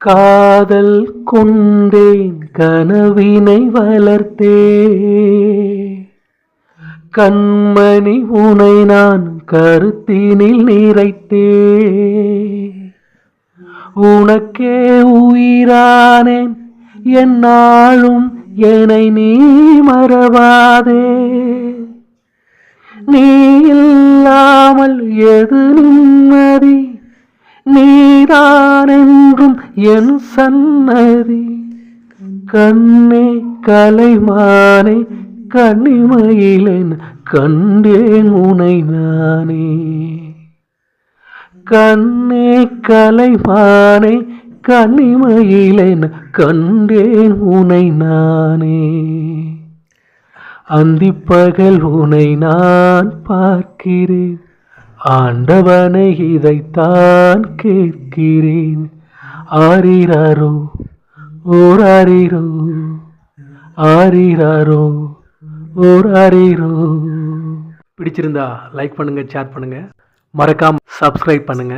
காதல் கொண்டேன் கனவினை வளர்த்தே கண்மணி உனை நான் கருத்தினில் நிறைத்தே உனக்கே உயிரானேன் என்னாலும் என்னை நீ மறவாதே நீ இல்லாமல் எது நிம்மதி நீதான் என்றும் என் சன்னதி கண்ணே கலைமானே கண்ணிமையிலன் கண்டேன் உனை நானே கண்ணே கலைமானே கண்ணிமையிலன் கண்டேன் உனை நானே அந்திப்பகல் உனை நான் பார்க்கிறேன் ஆண்டவனை இதைத்தான் கேட்கிறேன் ஆரிராரோ ஓராரிரோ ஆரிராரோ ஓராரிரோ. பிடிச்சிருந்தா லைக் பண்ணுங்க, ஷேர் பண்ணுங்க, மறக்காம சப்ஸ்கிரைப் பண்ணுங்க.